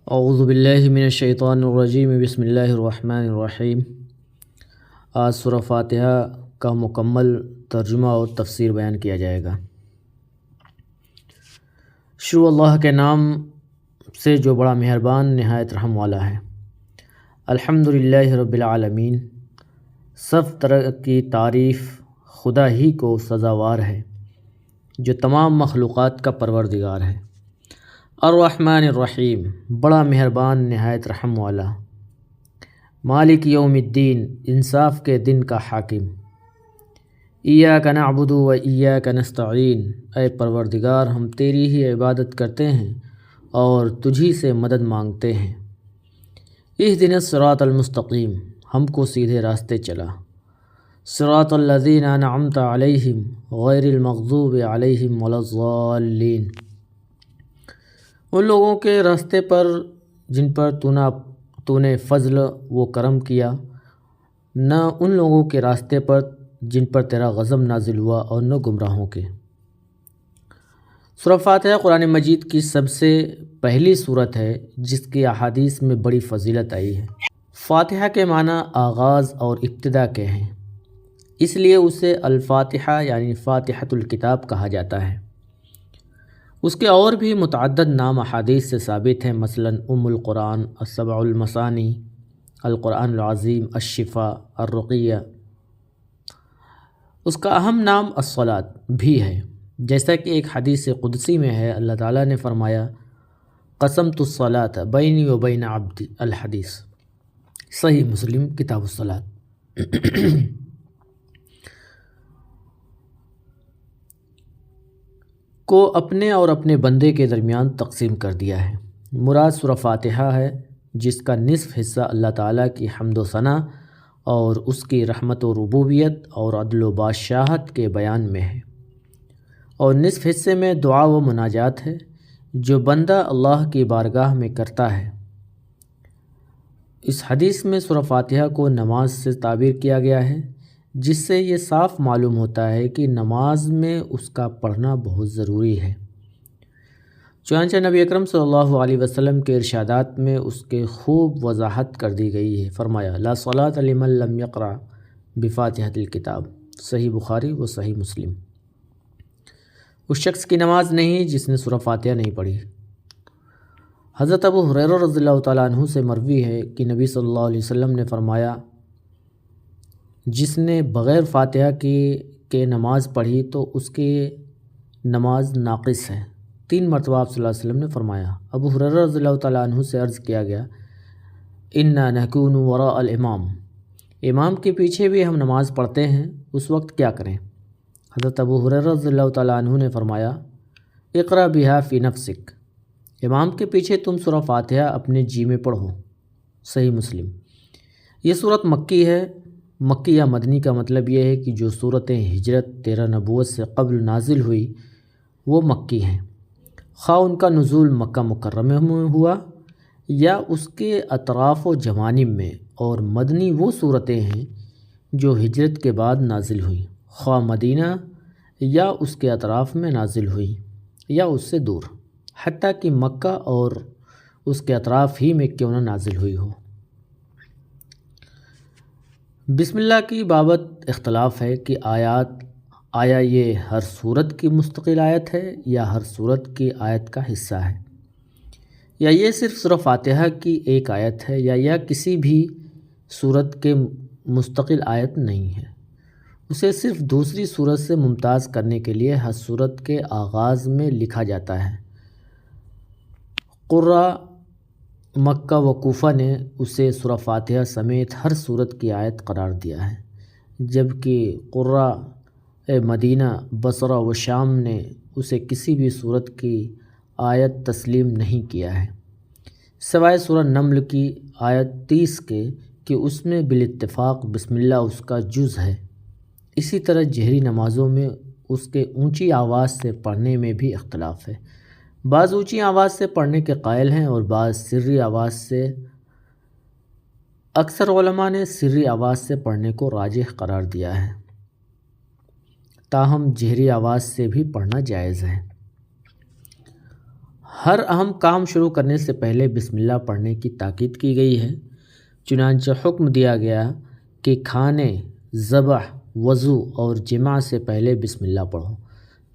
اعوذ باللہ من الشیطان الرجیم بسم اللہ الرحمن الرحیم۔ آج سورہ فاتحہ کا مکمل ترجمہ اور تفسیر بیان کیا جائے گا۔ شروع اللہ کے نام سے جو بڑا مہربان نہایت رحم والا ہے۔ الحمدللہ رب العالمین، سب طرح کی تعریف خدا ہی کو سزاوار ہے جو تمام مخلوقات کا پروردگار ہے۔ الرحمن الرحیم، بڑا مہربان نہایت رحم والا۔ مالک یوم الدین، انصاف کے دن کا حاکم۔ ایاک نعبد و ایاک نستعین، اے پروردگار ہم تیری ہی عبادت کرتے ہیں اور تجھی سے مدد مانگتے ہیں۔ اہدنا الصراط المستقیم، ہم کو سیدھے راستے چلا۔ صراط الذین انعمت علیہم غیر المغضوب علیہم ولا الضالین، ان لوگوں کے راستے پر جن پر تو نے فضل و کرم کیا، نہ ان لوگوں کے راستے پر جن پر تیرا غضب نازل ہوا، اور نہ گمراہوں کے۔ سورہ فاتحہ قرآن مجید کی سب سے پہلی سورت ہے جس کی احادیث میں بڑی فضیلت آئی ہے۔ فاتحہ کے معنی آغاز اور ابتدا کے ہیں، اس لیے اسے الفاتحہ یعنی فاتحۃ الکتاب کہا جاتا ہے۔ اس کے اور بھی متعدد نام احادیث سے ثابت ہیں، مثلا ام القرآن، السبع المثانی، القرآن العظیم، الشفاء، الرقیہ۔ اس کا اہم نام الصلاۃ بھی ہے، جیسا کہ ایک حدیث قدسی میں ہے، اللہ تعالیٰ نے فرمایا قسمت الصلاۃ بینی و بین عبدی، الحدیث، صحیح مسلم کتاب الصلاۃ۔ کو اپنے اور اپنے بندے کے درمیان تقسیم کر دیا ہے۔ مراد سورہ فاتحہ ہے جس کا نصف حصہ اللہ تعالیٰ کی حمد و ثنا اور اس کی رحمت و ربوبیت اور عدل و بادشاہت کے بیان میں ہے، اور نصف حصے میں دعا و مناجات ہے جو بندہ اللہ کی بارگاہ میں کرتا ہے۔ اس حدیث میں سورہ فاتحہ کو نماز سے تعبیر کیا گیا ہے، جس سے یہ صاف معلوم ہوتا ہے کہ نماز میں اس کا پڑھنا بہت ضروری ہے۔ چنانچہ نبی اکرم صلی اللہ علیہ وسلم کے ارشادات میں اس کے خوب وضاحت کر دی گئی ہے۔ فرمایا لا صلاۃ لمن لم یقرأ بفاتحۃ الکتاب، صحیح بخاری و صحیح مسلم۔ اس شخص کی نماز نہیں جس نے سورہ فاتحہ نہیں پڑھی۔ حضرت ابو ہریرہ رضی اللہ تعالیٰ عنہ سے مروی ہے کہ نبی صلی اللہ علیہ وسلم نے فرمایا جس نے بغیر فاتحہ کے نماز پڑھی تو اس کی نماز ناقص ہے۔ 3 مرتبہ آپ صلی اللہ علیہ وسلم نے فرمایا۔ ابو ہریرہ رضی اللہ تعالیٰ عنہ سے عرض کیا گیا انا نکون وراء الامام، امام کے پیچھے بھی ہم نماز پڑھتے ہیں، اس وقت کیا کریں؟ حضرت ابو ہریرہ رضی اللہ تعالیٰ عنہ نے فرمایا اقرأ بہا فی نفسک، امام کے پیچھے تم سورہ فاتحہ اپنے جی میں پڑھو، صحیح مسلم۔ یہ سورت مکی ہے۔ مکی یا مدنی کا مطلب یہ ہے کہ جو صورتیں ہجرت 13 نبوت سے قبل نازل ہوئی وہ مکی ہیں، خواہ ان کا نزول مکہ مکرمہ میں ہوا یا اس کے اطراف و جوانب میں، اور مدنی وہ صورتیں ہیں جو ہجرت کے بعد نازل ہوئیں، خواہ مدینہ یا اس کے اطراف میں نازل ہوئیں یا اس سے دور، حتیٰ کہ مکہ اور اس کے اطراف ہی میں کیوں نہ نازل ہوئی ہو۔ بسم اللہ کی بابت اختلاف ہے کہ آیا یہ ہر سورت کی مستقل آیت ہے یا ہر سورت کی آیت کا حصہ ہے، یا یہ صرف سورہ فاتحہ کی ایک آیت ہے، یا کسی بھی سورت کے مستقل آیت نہیں ہے۔ اسے صرف دوسری سورت سے ممتاز کرنے کے لیے ہر سورت کے آغاز میں لکھا جاتا ہے۔ قراء مکہ و کوفہ نے اسے سورہ فاتحہ سمیت ہر سورت کی آیت قرار دیا ہے، جبکہ قراء مدینہ، بصرہ و شام نے اسے کسی بھی سورت کی آیت تسلیم نہیں کیا ہے، سوائے سورہ نمل کی آیت 30 کے کہ اس میں بالاتفاق بسم اللہ اس کا جز ہے۔ اسی طرح جہری نمازوں میں اس کے اونچی آواز سے پڑھنے میں بھی اختلاف ہے، بعض اونچی آواز سے پڑھنے کے قائل ہیں اور بعض سری آواز سے۔ اکثر علماء نے سری آواز سے پڑھنے کو راجح قرار دیا ہے، تاہم جہری آواز سے بھی پڑھنا جائز ہے۔ ہر اہم کام شروع کرنے سے پہلے بسم اللہ پڑھنے کی تاکید کی گئی ہے، چنانچہ حکم دیا گیا کہ کھانے، ذبح، وضو اور جماع سے پہلے بسم اللہ پڑھو۔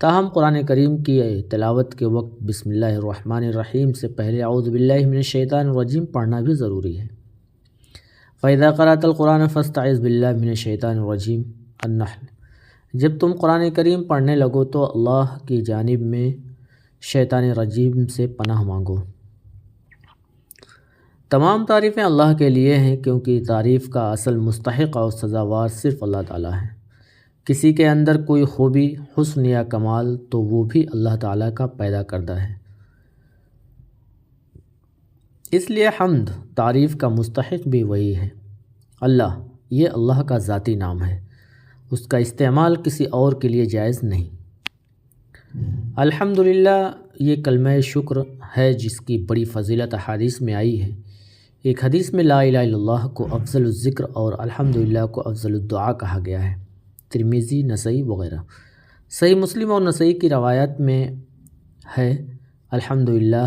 تاہم قرآن کریم کی تلاوت کے وقت بسم اللہ الرحمن الرحیم سے پہلے اعوذ باللہ من الشیطان الرجیم پڑھنا بھی ضروری ہے۔ فَإِذَا قَرَأْتَ الْقُرْآنَ فَاسْتَعِذْ بِاللَّهِ مِنَ الشَّيْطَانِ الرَّجِيمِ النحل۔ جب تم قرآن کریم پڑھنے لگو تو اللہ کی جانب میں شیطان رجیم سے پناہ مانگو۔ تمام تعریفیں اللہ کے لیے ہیں، کیونکہ تعریف کا اصل مستحق اور سزاوار صرف اللہ تعالیٰ ہے۔ کسی کے اندر کوئی خوبی، حسن یا کمال تو وہ بھی اللہ تعالیٰ کا پیدا کردہ ہے، اس لیے حمد، تعریف کا مستحق بھی وہی ہے۔ اللہ، یہ اللہ کا ذاتی نام ہے، اس کا استعمال کسی اور کے لیے جائز نہیں۔ الحمدللہ یہ کلمہ شکر ہے جس کی بڑی فضیلت احادیث میں آئی ہے۔ ایک حدیث میں لا الہ الا اللہ کو افضل الذکر اور الحمدللہ کو افضل الدعا کہا گیا ہے، ترمذی، نسائی وغیرہ۔ صحیح مسلم اور نسائی کی روایت میں ہے الحمدللہ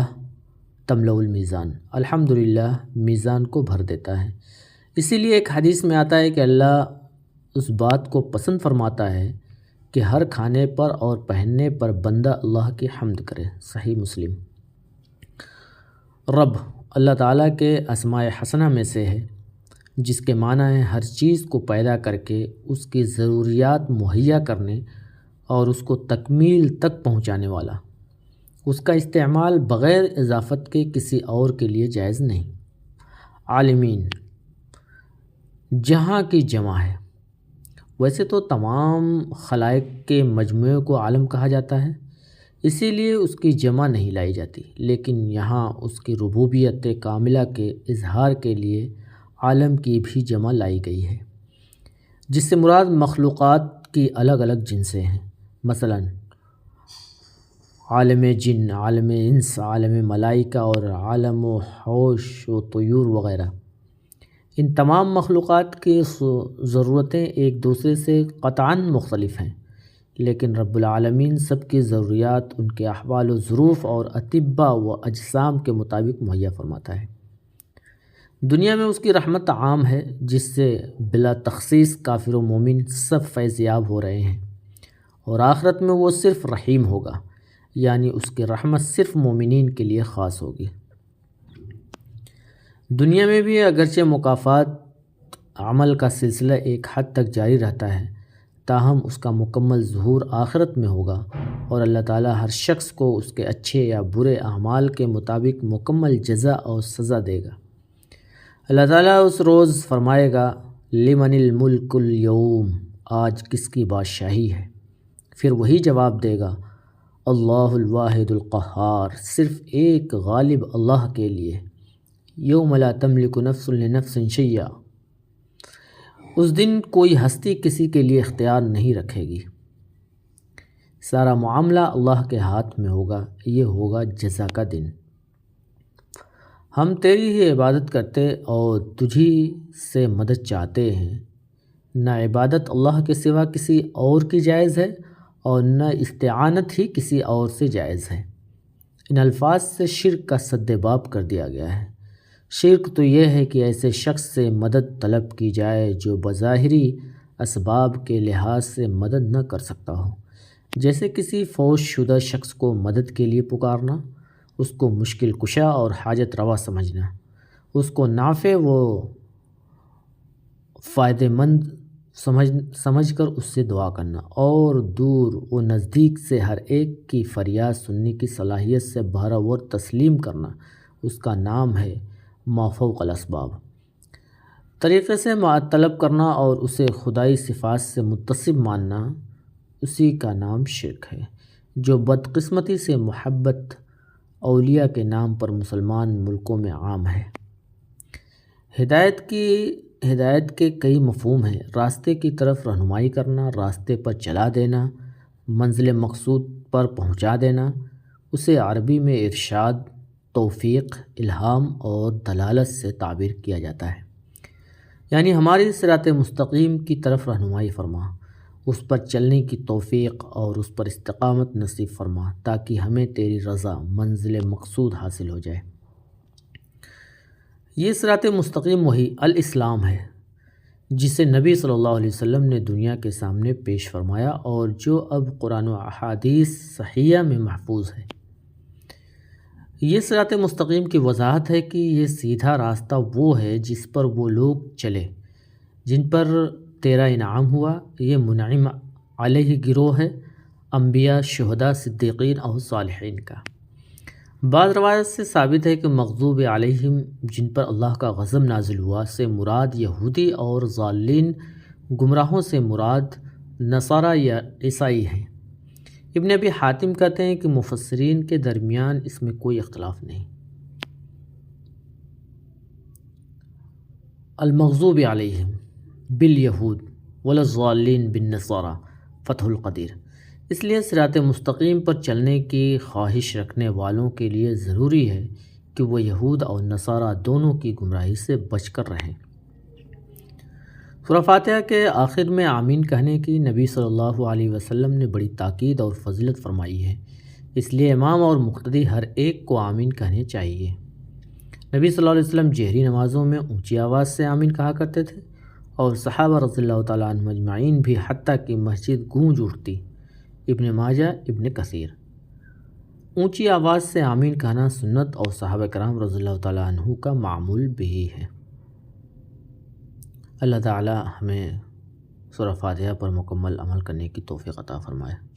تملأ المیزان، الحمدللہ میزان کو بھر دیتا ہے۔ اسی لیے ایک حدیث میں آتا ہے کہ اللہ اس بات کو پسند فرماتا ہے کہ ہر کھانے پر اور پہننے پر بندہ اللہ کی حمد کرے۔ صحیح مسلم۔ رب اللہ تعالیٰ کے اسماء حسنہ میں سے ہے، جس کے معنی ہے ہر چیز کو پیدا کر کے اس کی ضروریات مہیا کرنے اور اس کو تکمیل تک پہنچانے والا۔ اس کا استعمال بغیر اضافت کے کسی اور کے لیے جائز نہیں۔ عالمین جہاں کی جمع ہے۔ ویسے تو تمام خلائق کے مجموعے کو عالم کہا جاتا ہے، اسی لیے اس کی جمع نہیں لائی جاتی، لیکن یہاں اس کی ربوبیت کاملہ کے اظہار کے لیے عالم کی بھی جمع لائی گئی ہے، جس سے مراد مخلوقات کی الگ الگ جنسیں ہیں، مثلا عالم جن، عالم انس، عالم ملائکہ اور عالم و حوش و طیور وغیرہ۔ ان تمام مخلوقات کی ضرورتیں ایک دوسرے سے قطعاً مختلف ہیں، لیکن رب العالمین سب کی ضروریات ان کے احوال و ظروف اور اطباء و اجسام کے مطابق مہیا فرماتا ہے۔ دنیا میں اس کی رحمت عام ہے، جس سے بلا تخصیص کافر و مومن سب فیض یاب ہو رہے ہیں، اور آخرت میں وہ صرف رحیم ہوگا، یعنی اس کی رحمت صرف مومنین کے لیے خاص ہوگی۔ دنیا میں بھی اگرچہ مکافات عمل کا سلسلہ ایک حد تک جاری رہتا ہے، تاہم اس کا مکمل ظہور آخرت میں ہوگا، اور اللہ تعالیٰ ہر شخص کو اس کے اچھے یا برے اعمال کے مطابق مکمل جزا اور سزا دے گا۔ اللہ تعالیٰ اس روز فرمائے گا لمن الملک اليوم، آج کس کی بادشاہی ہے؟ پھر وہی جواب دے گا اللہ الواحد القہار، صرف ایک غالب اللہ کے لیے۔ یوم لا تملک نفس لنفس شیئا، اس دن کوئی ہستی کسی کے لیے اختیار نہیں رکھے گی، سارا معاملہ اللہ کے ہاتھ میں ہوگا، یہ ہوگا جزا کا دن۔ ہم تیری ہی عبادت کرتے اور تجھی سے مدد چاہتے ہیں، نہ عبادت اللہ کے سوا کسی اور کی جائز ہے اور نہ استعانت ہی کسی اور سے جائز ہے۔ ان الفاظ سے شرک کا سد باب کر دیا گیا ہے۔ شرک تو یہ ہے کہ ایسے شخص سے مدد طلب کی جائے جو بظاہری اسباب کے لحاظ سے مدد نہ کر سکتا ہو، جیسے کسی فوت شدہ شخص کو مدد کے لیے پکارنا، اس کو مشکل کشا اور حاجت روا سمجھنا، اس کو نافع و فائدہ مند سمجھ کر اس سے دعا کرنا، اور دور و نزدیک سے ہر ایک کی فریاد سننے کی صلاحیت سے بہرور تسلیم کرنا، اس کا نام ہے ما فوق الاسباب۔ طریقے سے طلب کرنا اور اسے خدائی صفات سے متصف ماننا، اسی کا نام شرک ہے، جو بدقسمتی سے محبت اولیاء کے نام پر مسلمان ملکوں میں عام ہے۔ ہدایت کے کئی مفہوم ہیں۔ راستے کی طرف رہنمائی کرنا، راستے پر چلا دینا، منزل مقصود پر پہنچا دینا، اسے عربی میں ارشاد، توفیق، الہام اور دلالت سے تعبیر کیا جاتا ہے، یعنی ہماری صراط مستقیم کی طرف رہنمائی فرما، اس پر چلنے کی توفیق اور اس پر استقامت نصیب فرما تاکہ ہمیں تیری رضا منزل مقصود حاصل ہو جائے۔ یہ صراط مستقیم وہی الاسلام ہے جسے نبی صلی اللہ علیہ وسلم نے دنیا کے سامنے پیش فرمایا اور جو اب قرآن و احادیث صحیحہ میں محفوظ ہے۔ یہ صراط مستقیم کی وضاحت ہے کہ یہ سیدھا راستہ وہ ہے جس پر وہ لوگ چلے جن پر تیرا انعام ہوا۔ یہ منعم علیہ گروہ ہے، انبیاء، شہداء، صدیقین اور صالحین کا۔ بعض روایت سے ثابت ہے کہ مغضوب علیہم جن پر اللہ کا غضب نازل ہوا سے مراد یہودی اور ضالین گمراہوں سے مراد نصارہ یا عیسائی ہیں۔ ابن ابی حاتم کہتے ہیں کہ مفسرین کے درمیان اس میں کوئی اختلاف نہیں۔ المغضوب علیہم بالیہود والضالین بالنصارى فتح القدیر۔ اس لیے صراط مستقیم پر چلنے کی خواہش رکھنے والوں کے لیے ضروری ہے کہ وہ یہود اور نصارہ دونوں کی گمراہی سے بچ کر رہیں۔ سورہ فاتحہ کے آخر میں آمین کہنے کی نبی صلی اللہ علیہ وسلم نے بڑی تاکید اور فضیلت فرمائی ہے، اس لیے امام اور مقتدی ہر ایک کو آمین کہنے چاہیے۔ نبی صلی اللہ علیہ وسلم جہری نمازوں میں اونچی آواز سے آمین کہا کرتے تھے اور صحابہ رضی اللہ تعالیٰ عنہم اجمعین بھی، حتیٰ کہ مسجد گونج اٹھتی۔ ابن ماجہ، ابن کثیر۔ اونچی آواز سے آمین کہنا سنت اور صحابہ کرام رضی اللہ تعالیٰ عنہ کا معمول بھی ہے۔ اللہ تعالیٰ ہمیں سورہ فاتحہ پر مکمل عمل کرنے کی توفیق عطا فرمائے۔